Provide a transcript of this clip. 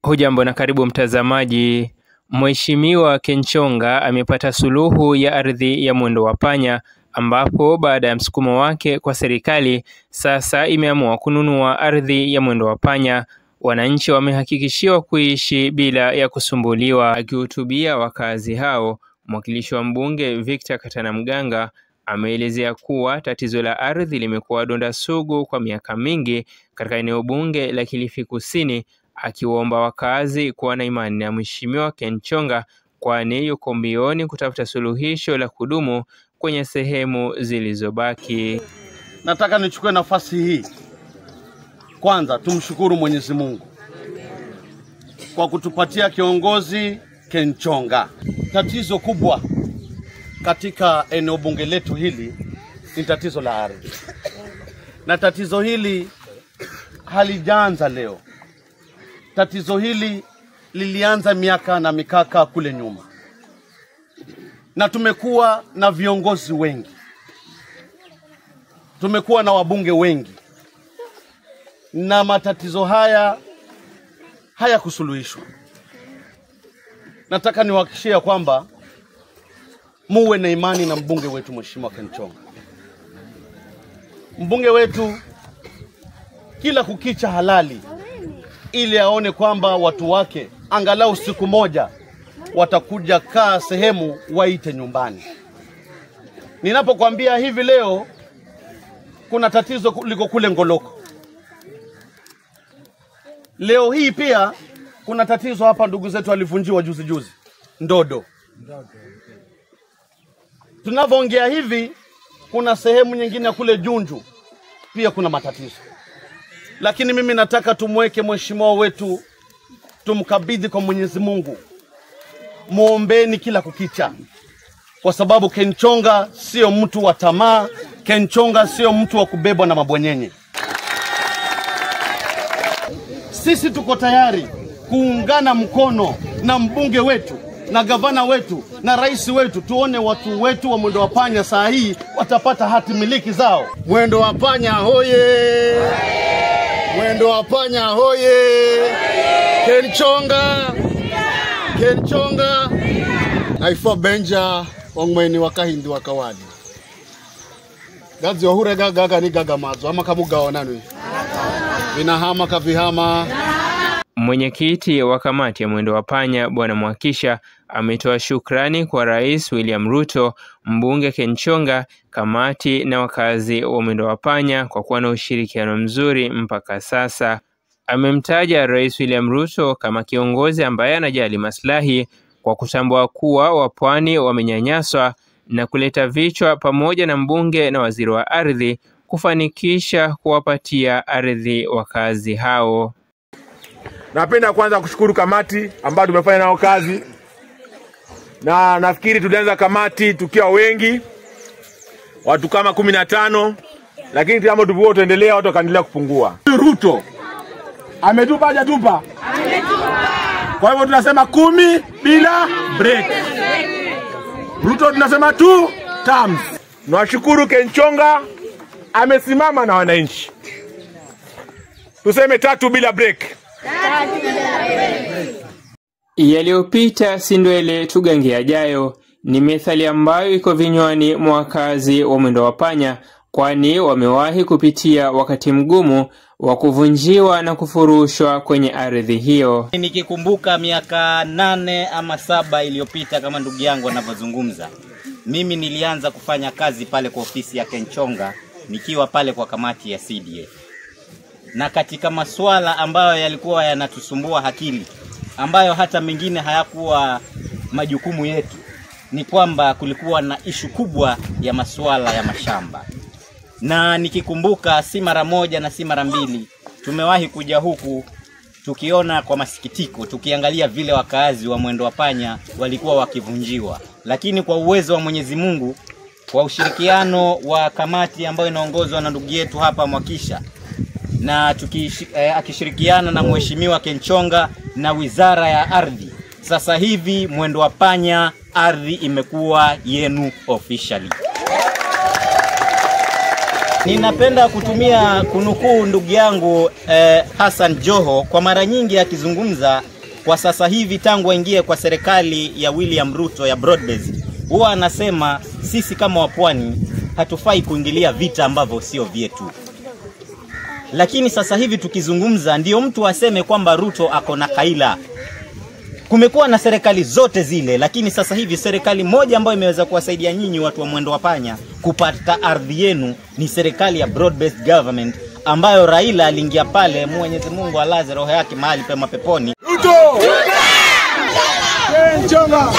Hujambo na karibu mtazamaji. Mheshimiwa Kenchonga amepata suluhu ya ardhi ya Mwendo wa Panya, ambapo baada ya msukumo wake kwa serikali sasa imeamua kununua ardhi ya Mwendo wa Panya. Wananchi wamehakikishiwa kuishi bila ya kusumbuliwa. Akihutubia wakazi hao, mwakilishi wa mbunge Victor Katana Mganga ameelezea kuwa tatizo la ardhi limekuwa donda sugu kwa miaka mingi katika eneo bunge la Kilifi Kusini, akiwaomba wakazi kuwa na imani na Mheshimiwa Kenchonga kwani yuko mbioni kutafuta suluhisho la kudumu kwenye sehemu zilizobaki. Nataka nichukue nafasi hii kwanza tumshukuru Mwenyezi Mungu kwa kutupatia kiongozi Kenchonga. Tatizo kubwa katika eneo bunge letu hili ni tatizo la ardhi. Na tatizo hili halijaanza leo. Tatizo hili lilianza miaka na mikaka kule nyuma. Na tumekuwa na viongozi wengi. Tumekuwa na wabunge wengi. Na matatizo haya hayakusuluhishwa. Nataka niwahakikishie kwamba muwe na imani na mbunge wetu Mheshimiwa Kenchonga. Mbunge wetu kila kukicha halali ili aone kwamba watu wake angalau siku moja watakuja kaa sehemu waite nyumbani. Ninapokuambia hivi leo kuna tatizo liko kule Ngoloko. Leo hii pia kuna tatizo hapa, ndugu zetu walivunjiwa juzi Ndodo. Tunavyoongea hivi kuna sehemu nyingine kule Junju pia kuna matatizo. Lakini mimi nataka tumweke mheshimiwa wetu, tumkabidhi kwa Mwenyezi Mungu. Muombeni kila kukicha. Kwa sababu Kenchonga sio mtu wa tamaa, Kenchonga sio mtu wa kubebwa na mabwenyenye. Sisi tuko tayari kuungana mkono na mbunge wetu, na gavana wetu, na rais wetu, tuone watu wetu wa Mwendo wa Panya saa hii watapata hati miliki zao. Mwendo wa Panya hoye! Mwendo wa Panya hoye! Kenchonga! Kenchonga! Naifo Benja ongweni wakahindi wakawadi. Gazi wahure gaga ni gaga mazo ama kamugaona nui. Vinahama kavihama. Mwenyekiti wa kamati ya Mwendo wa Panya Bwana Mwakisha ametoa shukrani kwa Rais William Ruto, mbunge Kenchonga, kamati na wakazi wa Mwendo wa Panya kwa kuwa na ushirikiano mzuri mpaka sasa. Amemtaja Rais William Ruto kama kiongozi ambaye anajali maslahi kwa kutambua kuwa wapwani wamenyanyaswa na kuleta vichwa pamoja na mbunge na waziri wa ardhi kufanikisha kuwapatia ardhi wakazi hao. Napenda kwanza kushukuru kamati ambao tumefanya nao kazi. Na nafikiri tulianza kamati tukiwa wengi, watu kama 15, lakini kama tupo tuendelea watu wakaendelea kupungua. Ruto ametupa hajatupa? Ametupa. Kwa hivyo tunasema 10 bila break. Ruto tunasema 2 terms. Nawashukuru Kenchonga amesimama na wananchi. Tuseme 3 bila break. Yaliyopita si ndwele tugange yajayo ni methali ambayo iko vinywani mwa wakazi wa Mwendo wa Panya, kwani wamewahi kupitia wakati mgumu wa kuvunjiwa na kufurushwa kwenye ardhi hiyo. Nikikumbuka miaka 8 ama 7 iliyopita, kama ndugu yangu anavyozungumza, mimi nilianza kufanya kazi pale kwa ofisi ya Kenchonga nikiwa pale kwa kamati ya CDF. Na katika masuala ambayo yalikuwa yanatusumbua akili, ambayo hata mengine hayakuwa majukumu yetu, ni kwamba kulikuwa na ishu kubwa ya masuala ya mashamba. Na nikikumbuka si mara moja na si mara mbili tumewahi kuja huku tukiona kwa masikitiko, tukiangalia vile wakazi wa Mwendo wa Panya walikuwa wakivunjiwa. Lakini kwa uwezo wa Mwenyezi Mungu, kwa ushirikiano wa kamati ambayo inaongozwa na ndugu yetu hapa Mwakisha, na akishirikiana na Mheshimiwa Kenchonga na Wizara ya Ardhi, sasa hivi Mwendo wa Panya ardhi imekuwa yenu officially. Ninapenda kutumia kunukuu ndugu yangu Hassan Joho kwa mara nyingi akizungumza kwa sasa hivi tangu aingie kwa serikali ya William Ruto ya broad-based. Huwa anasema sisi kama wapwani hatufai kuingilia vita ambavyo sio vyetu. Lakini sasa hivi tukizungumza ndio mtu aseme kwamba Ruto ako na kaila. Kumekuwa na serikali zote zile, lakini sasa hivi serikali moja ambayo imeweza kuwasaidia nyinyi watu wa Mwendo wa Panya kupata ardhi yenu ni serikali ya broad-based government ambayo Raila aliingia pale. Mwenyezi Mungu alaze roho yake mahali pema peponi. Ruto! Kenchonga!